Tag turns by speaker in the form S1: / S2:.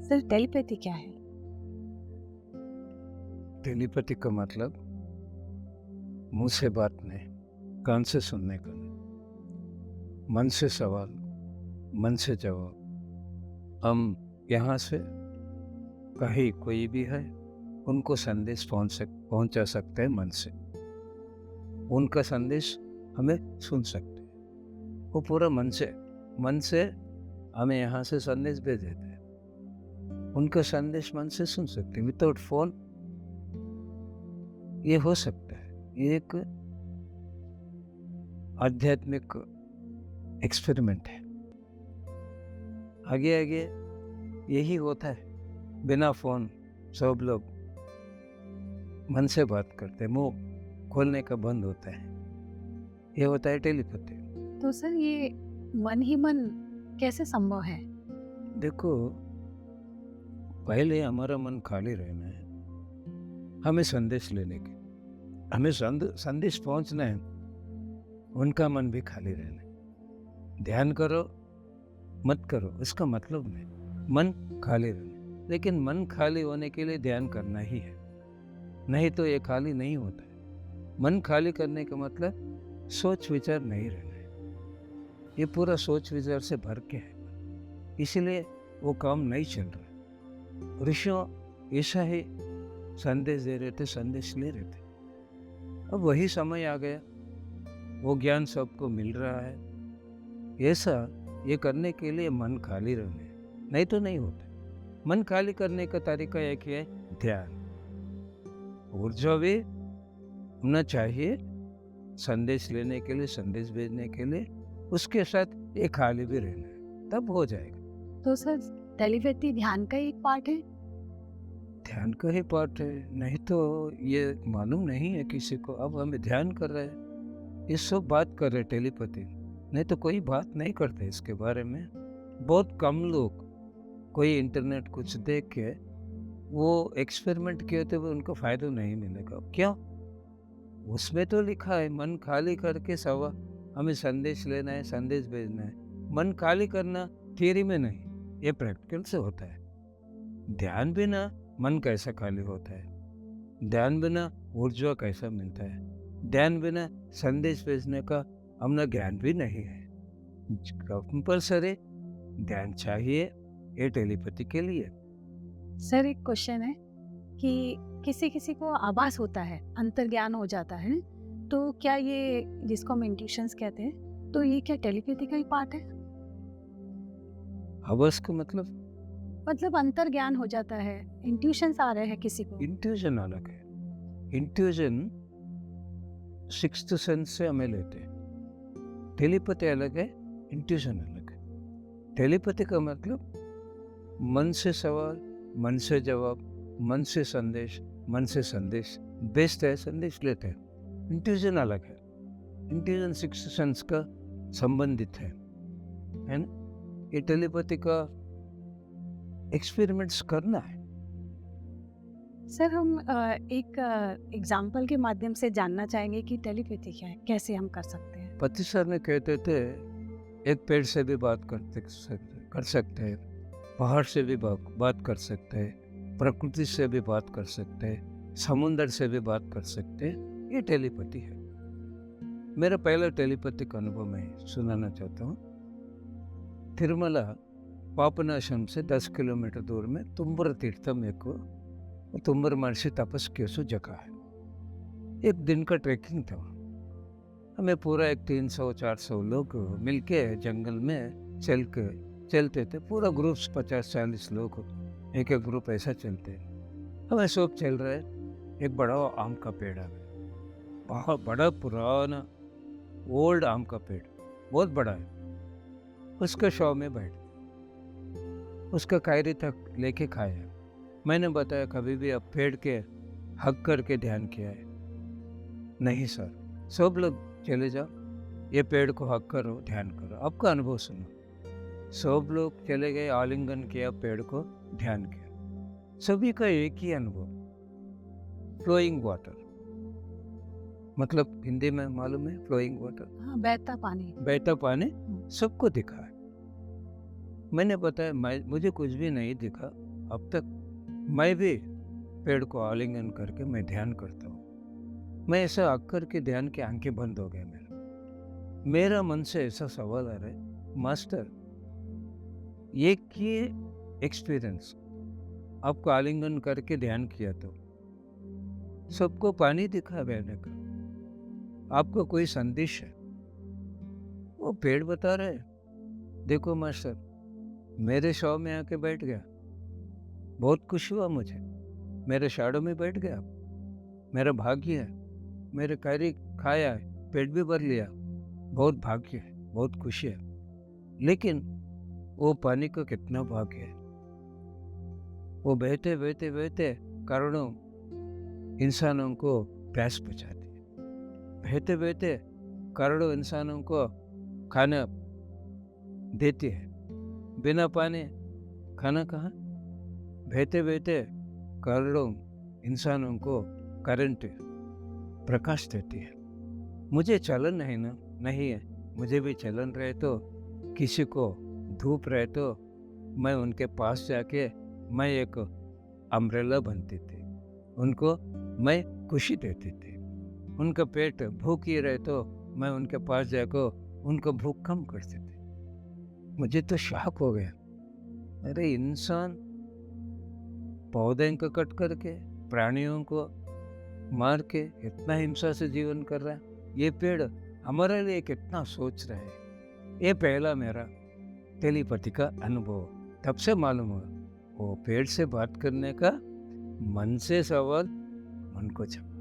S1: Sir telepathy क्या है?
S2: Telepathy का मतलब मुंह से बात नहीं, कान से सुनने का नहीं, मन से सवाल, मन से जवाब। हम यहाँ से कहीं कोई भी है, उनको संदेश पहुंचा सकते हैं मन से। उनका संदेश हमें सुन सकते हैं। वो पूरा मन से हमें यहाँ से संदेश भेज देते हैं। उनका संदेश मन से सुन सकते हैं विदाउट फोन। ये हो सकता है। ये एक आध्यात्मिक एक्सपेरिमेंट है। आगे आगे यही होता है। बिना फोन सब लोग मन से बात करते हैं, मुंह खोलने का बंद होता है। ये होता है टेलीपैथी।
S1: तो सर ये मन ही मन कैसे संभव है?
S2: देखो, पहले हमारा मन खाली रहना है, हमें संदेश लेने के, हमें संदेश पहुंचना है। उनका मन भी खाली रहना है। ध्यान करो मत करो इसका मतलब नहीं, मन खाली रहना। लेकिन मन खाली होने के लिए ध्यान करना ही है, नहीं तो ये खाली नहीं होता है। मन खाली करने का मतलब सोच विचार नहीं रहना है। ये पूरा सोच विचार से भर के है, इसलिए वो काम नहीं चल रहा। ऋषियों ऐसा ही संदेश दे रहे थे, संदेश ले रहे थे। अब वही समय आ गया, वो ज्ञान सबको मिल रहा है। ऐसा ये करने के लिए मन खाली रहना है, नहीं तो नहीं होता। मन खाली करने का तरीका एक ही है, ध्यान। ऊर्जा भी होना चाहिए संदेश लेने के लिए, संदेश भेजने के लिए। उसके साथ ये खाली भी रहना है, तब हो जाएगा।
S1: तो सर टेलीपैथी ध्यान का एक पार्ट है?
S2: ध्यान का ही पार्ट है, नहीं तो ये मालूम नहीं है किसी को। अब हम ध्यान कर रहे हैं, ये सब बात कर रहे हैं टेलीपैथी, नहीं तो कोई बात नहीं करते इसके बारे में। बहुत कम लोग, कोई इंटरनेट कुछ देख के वो एक्सपेरिमेंट किए थे, वो उनको फायदा नहीं मिलेगा। क्यों? उसमें तो लिखा है मन खाली करके सवा हमें संदेश लेना है, संदेश भेजना है। मन खाली करना थियरी में नहीं, ये प्रैक्टिकल से होता है। ध्यान बिना मन कैसा खाली होता है? ध्यान बिना ऊर्जा कैसा मिलता है? ध्यान बिना संदेश भेजने का हमने ज्ञान भी नहीं है। कंपल्सरी ध्यान चाहिए ये टेलीपैथी के लिए।
S1: सर एक क्वेश्चन है कि किसी किसी को आभास होता है, अंतर्ज्ञान हो जाता है, तो क्या ये जिसको हम इंट्यूशंस कहते हैं, तो ये क्या टेलीपैथी का ही पार्ट है?
S2: आवाज का मतलब
S1: अंतर्ज्ञान हो जाता है, इंट्यूशंस आ रहे हैं किसी को।
S2: इंट्यूजन अलग है। इंट्यूजन सिक्स्थ सेंस से हमें लेते हैं। टेलीपैथी अलग है, इंट्यूजन अलग है। टेलीपैथी का मतलब मन से सवाल, मन से जवाब, मन से संदेश, मन से संदेश बेस्ट है, संदेश लेते हैं। इंट्यूजन अलग है। इंट्यूजन सिक्स्थ सेंस का संबंधित है ना? ये टेलीपैथी का एक्सपेरिमेंट्स करना है।
S1: सर हम एक एग्जाम्पल के माध्यम से जानना चाहेंगे कि टेलीपैथी क्या है, कैसे हम कर सकते हैं?
S2: पति सर ने कहते थे एक पेड़ से भी बात कर सकते हैं, पहाड़ से भी बात कर सकते हैं, प्रकृति से भी बात कर सकते हैं, समुंदर से भी बात कर सकते हैं। ये टेलीपैथी है। मेरा पहला टेलीपैथिक अनुभव मैं सुनाना चाहता हूँ। तिरुमला पापनाशम से 10 किलोमीटर दूर में तुम्बर तीर्थम एक तुम्बर महर्षि तपस की जगह है। एक दिन का ट्रैकिंग था। हमें पूरा एक 300-400 लोग मिलके जंगल में चलते थे। पूरा ग्रुप 50-40 लोग, एक एक ग्रुप ऐसा चलते। हमें सब चल रहे। एक बड़ा आम का पेड़ है, बहुत बड़ा पुराना ओल्ड आम का पेड़, बहुत बड़ा है। उसका शौ में बैठ उसका कायरी तक लेके खाया। मैंने बताया कभी भी अब पेड़ के हक करके ध्यान किया है? नहीं सर। सब लोग चले जाओ, ये पेड़ को हक करो, ध्यान करो, आपका अनुभव सुनो। सब लोग चले गए, आलिंगन किया, पेड़ को ध्यान किया। सभी का एक ही अनुभव, फ्लोइंग वाटर। मतलब हिंदी में मालूम है फ्लोइंग वाटर?
S1: हाँ, बहता पानी।
S2: बहता पानी सबको दिखा है। मैंने बताया मुझे कुछ भी नहीं दिखा, अब तक मैं भी पेड़ को आलिंगन करके मैं ध्यान करता हूँ। मैं ऐसा आकर के ध्यान की आंखें बंद हो गए मेरा मन से ऐसा सवाल आ रहा है, मास्टर ये किए एक्सपीरियंस, आपको आलिंगन करके ध्यान किया तो सबको पानी दिखा बहने का, आपको कोई संदेश है? वो पेड़ बता रहे हैं, देखो मास्टर मेरे शव में आके बैठ गया, बहुत खुश हुआ मुझे, मेरे शाडो में बैठ गया, मेरा भाग्य है, मेरे कैरी खाया है, पेट भी भर लिया, बहुत भाग्य है, बहुत खुशी है। लेकिन वो पानी का कितना भाग्य है, वो बहते बहते बहते करोड़ों इंसानों को प्यास बुझाती है, बहते बहते करोड़ों इंसानों को खाना देती है, बिना पानी खाना कहाँ? बहते बहते करोड़ों इंसानों को करंट प्रकाश देती है। मुझे चलन नहीं है, मुझे भी चलन रहे तो, किसी को धूप रहे तो मैं उनके पास जाके मैं एक अम्ब्रेला बनती थी, उनको मैं खुशी देती थी। उनका पेट भूखी रहे तो मैं उनके पास जाकर उनको भूख कम करती थी। मुझे तो शॉक हो गया, अरे इंसान पौधे को कट करके प्राणियों को मार के इतना हिंसा से जीवन कर रहा है, ये पेड़ हमारे लिए कितना सोच रहा है। ये पहला मेरा टेलीपैथी का अनुभव, तब से मालूम हुआ वो पेड़ से बात करने का मन से सवाल मन को जवाब।